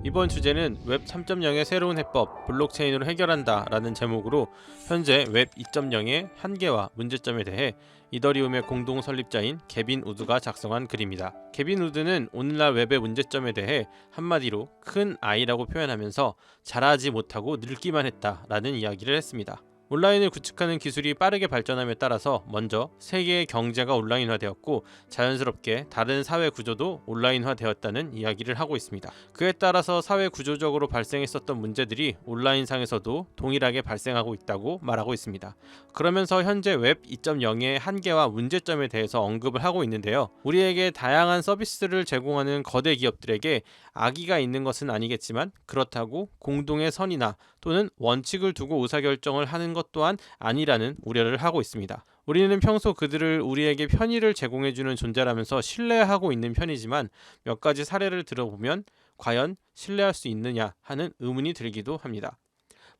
이번 주제는 웹 3.0의 새로운 해법, 블록체인으로 해결한다 라는 제목으로 현재 웹 2.0의 한계와 문제점에 대해 이더리움의 공동 설립자인 개빈 우드가 작성한 글입니다. 개빈 우드는 오늘날 웹의 문제점에 대해 한마디로 큰 I라고 표현하면서 잘하지 못하고 늙기만 했다 라는 이야기를 했습니다. 온라인을 구축하는 기술이 빠르게 발전함에 따라서 먼저 세계의 경제가 온라인화되었고 자연스럽게 다른 사회 구조도 온라인화되었다는 이야기를 하고 있습니다. 그에 따라서 사회 구조적으로 발생했었던 문제들이 온라인상에서도 동일하게 발생하고 있다고 말하고 있습니다. 그러면서 현재 웹 2.0의 한계와 문제점에 대해서 언급을 하고 있는데요. 우리에게 다양한 서비스를 제공하는 거대 기업들에게 악의가 있는 것은 아니겠지만 그렇다고 공동의 선이나 또는 원칙을 두고 의사결정을 하는 것 또한 아니라는 우려를 하고 있습니다. 우리는 평소 그들을 우리에게 편의를 제공해주는 존재라면서 신뢰하고 있는 편이지만 몇 가지 사례를 들어보면 과연 신뢰할 수 있느냐 하는 의문이 들기도 합니다.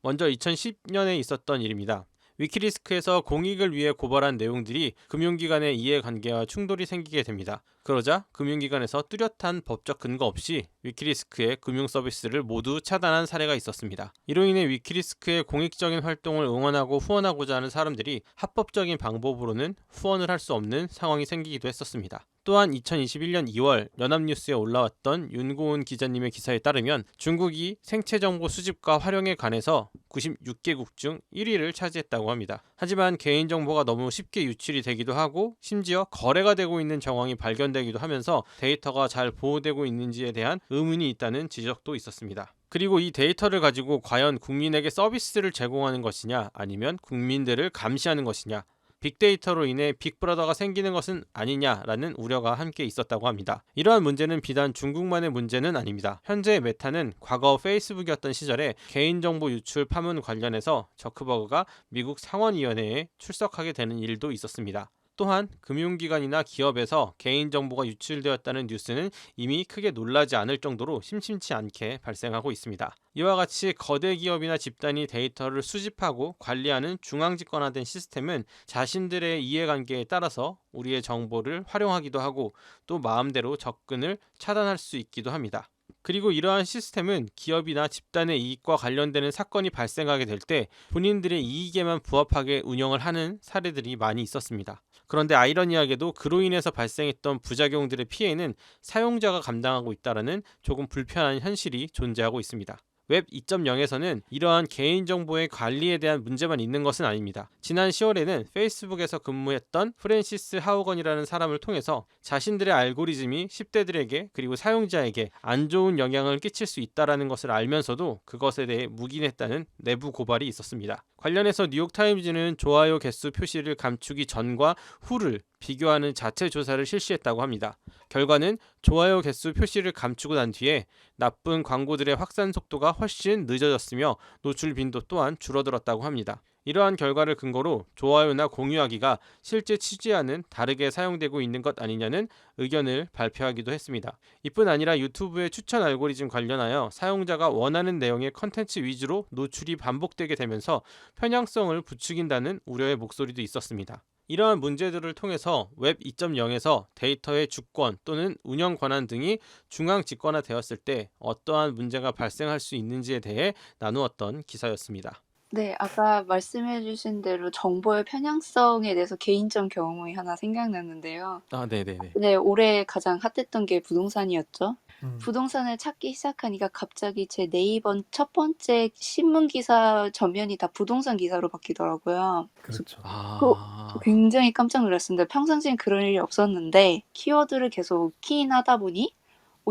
먼저 2010년에 있었던 일입니다. 위키리스크에서 공익을 위해 고발한 내용들이 금융기관의 이해관계와 충돌이 생기게 됩니다. 그러자 금융기관에서 뚜렷한 법적 근거 없이 위키리스크의 금융 서비스를 모두 차단한 사례가 있었습니다. 이로 인해 위키리스크의 공익적인 활동을 응원하고 후원하고자 하는 사람들이 합법적인 방법으로는 후원을 할 수 없는 상황이 생기기도 했었습니다. 또한 2021년 2월 연합뉴스에 올라왔던 윤고은 기자님의 기사에 따르면 중국이 생체정보 수집과 활용에 관해서 96개국 중 1위를 차지했다고 합니다. 하지만 개인정보가 너무 쉽게 유출이 되기도 하고 심지어 거래가 되고 있는 정황이 발견되기도 하면서 데이터가 잘 보호되고 있는지에 대한 의문이 있다는 지적도 있었습니다. 그리고 이 데이터를 가지고 과연 국민에게 서비스를 제공하는 것이냐 아니면 국민들을 감시하는 것이냐, 빅데이터로 인해 빅브라더가 생기는 것은 아니냐라는 우려가 함께 있었다고 합니다. 이러한 문제는 비단 중국만의 문제는 아닙니다. 현재 메타는 과거 페이스북이었던 시절에 개인정보 유출 파문 관련해서 저크버그가 미국 상원위원회에 출석하게 되는 일도 있었습니다. 또한 금융기관이나 기업에서 개인정보가 유출되었다는 뉴스는 이미 크게 놀라지 않을 정도로 심심치 않게 발생하고 있습니다. 이와 같이 거대 기업이나 집단이 데이터를 수집하고 관리하는 중앙집권화된 시스템은 자신들의 이해관계에 따라서 우리의 정보를 활용하기도 하고 또 마음대로 접근을 차단할 수 있기도 합니다. 그리고 이러한 시스템은 기업이나 집단의 이익과 관련되는 사건이 발생하게 될 때 본인들의 이익에만 부합하게 운영을 하는 사례들이 많이 있었습니다. 그런데 아이러니하게도 그로 인해서 발생했던 부작용들의 피해는 사용자가 감당하고 있다는 조금 불편한 현실이 존재하고 있습니다. 웹 2.0에서는 이러한 개인정보의 관리에 대한 문제만 있는 것은 아닙니다. 지난 10월에는 페이스북에서 근무했던 프랜시스 하우건이라는 사람을 통해서 자신들의 알고리즘이 10대들에게 그리고 사용자에게 안 좋은 영향을 끼칠 수 있다는 것을 알면서도 그것에 대해 묵인했다는 내부 고발이 있었습니다. 관련해서 뉴욕타임즈는 좋아요 개수 표시를 감추기 전과 후를 비교하는 자체 조사를 실시했다고 합니다. 결과는 좋아요 개수 표시를 감추고 난 뒤에 나쁜 광고들의 확산 속도가 훨씬 늦어졌으며 노출 빈도 또한 줄어들었다고 합니다. 이러한 결과를 근거로 좋아요나 공유하기가 실제 취지와는 다르게 사용되고 있는 것 아니냐는 의견을 발표하기도 했습니다. 이뿐 아니라 유튜브의 추천 알고리즘 관련하여 사용자가 원하는 내용의 컨텐츠 위주로 노출이 반복되게 되면서 편향성을 부추긴다는 우려의 목소리도 있었습니다. 이러한 문제들을 통해서 웹 2.0에서 데이터의 주권 또는 운영 권한 등이 중앙 집권화되었을 때 어떠한 문제가 발생할 수 있는지에 대해 나누었던 기사였습니다. 네, 아까 말씀해 주신 대로 정보의 편향성에 대해서 개인적 경험이 하나 생각났는데요. 네네네. 네, 올해 가장 핫했던 게 부동산이었죠. 음. 부동산을 찾기 시작하니까 갑자기 제 네이버 첫 번째 신문 기사 전면이 다 부동산 기사로 바뀌더라고요. 그래서 그렇죠. 굉장히 깜짝 놀랐습니다. 평상시엔 그런 일이 없었는데 키워드를 계속 키인하다 보니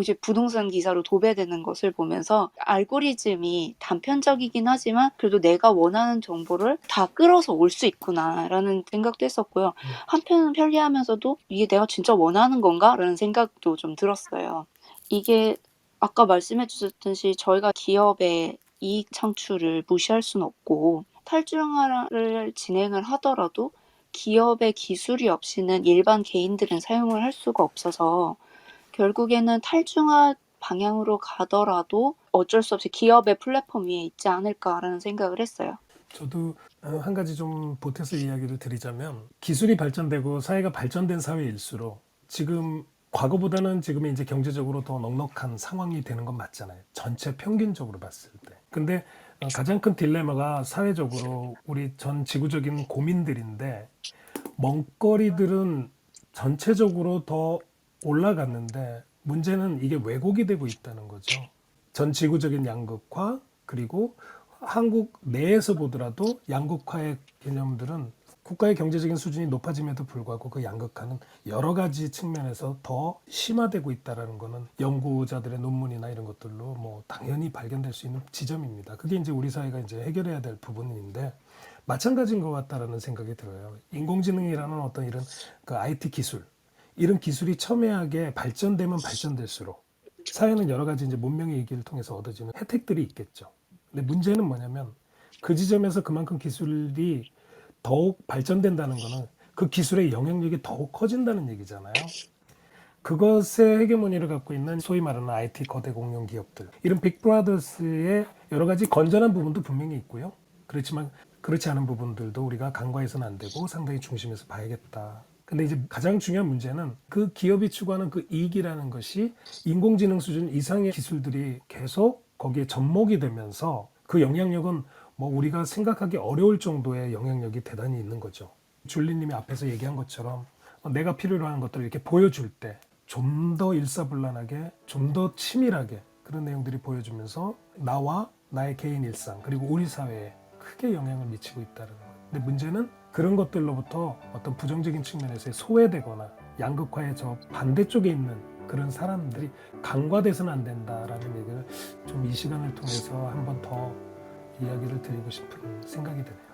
이제 부동산 기사로 도배되는 것을 보면서 알고리즘이 단편적이긴 하지만 그래도 내가 원하는 정보를 다 끌어서 올 수 있구나라는 생각도 했었고요. 한편은 편리하면서도 이게 내가 진짜 원하는 건가라는 생각도 좀 들었어요. 이게 아까 말씀해 주셨듯이 저희가 기업의 이익 창출을 무시할 수는 없고 탈중화를 진행을 하더라도 기업의 기술이 없이는 일반 개인들은 사용을 할 수가 없어서 결국에는 탈중화 방향으로 가더라도 어쩔 수 없이 기업의 플랫폼 위에 있지 않을까라는 생각을 했어요. 저도 한 가지 좀 보태서 이야기를 드리자면 기술이 발전되고 사회가 발전된 사회일수록 지금 과거보다는 지금 이제 경제적으로 더 넉넉한 상황이 되는 건 맞잖아요. 전체 평균적으로 봤을 때. 근데 가장 큰 딜레마가 사회적으로 우리 전 지구적인 고민들인데 먹거리들은 전체적으로 더 올라갔는데 문제는 이게 왜곡이 되고 있다는 거죠. 전 지구적인 양극화 그리고 한국 내에서 보더라도 양극화의 개념들은 국가의 경제적인 수준이 높아짐에도 불구하고 그 양극화는 여러 가지 측면에서 더 심화되고 있다는 거는 연구자들의 논문이나 이런 것들로 뭐 당연히 발견될 수 있는 지점입니다. 그게 이제 우리 사회가 이제 해결해야 될 부분인데 마찬가지인 것 같다라는 생각이 들어요. 인공지능이라는 어떤 이런 그 IT 기술, 이런 기술이 첨예하게 발전되면 발전될수록 사회는 여러 가지 이제 문명의 얘기를 통해서 얻어지는 혜택들이 있겠죠. 근데 문제는 뭐냐면 그 지점에서 그만큼 기술이 더욱 발전된다는 거는 그 기술의 영향력이 더욱 커진다는 얘기잖아요. 그것의 헤게모니를 갖고 있는 소위 말하는 IT 거대 공룡 기업들, 이런 빅브라더스의 여러 가지 건전한 부분도 분명히 있고요. 그렇지만 그렇지 않은 부분들도 우리가 간과해서는 안 되고 상당히 중심에서 봐야겠다. 근데 이제 가장 중요한 문제는 그 기업이 추구하는 그 이익이라는 것이 인공지능 수준 이상의 기술들이 계속 거기에 접목이 되면서 그 영향력은 뭐 우리가 생각하기 어려울 정도의 영향력이 대단히 있는 거죠. 줄리님이 앞에서 얘기한 것처럼 내가 필요로 하는 것들을 이렇게 보여줄 때 좀 더 일사불란하게, 좀 더 치밀하게 그런 내용들이 보여주면서 나와 나의 개인 일상 그리고 우리 사회에 크게 영향을 미치고 있다는 거예요. 근데 문제는 그런 것들로부터 어떤 부정적인 측면에서 소외되거나 양극화의 저 반대쪽에 있는 그런 사람들이 간과돼서는 안 된다라는 얘기를 좀 이 시간을 통해서 한 번 더 이야기를 드리고 싶은 생각이 드네요.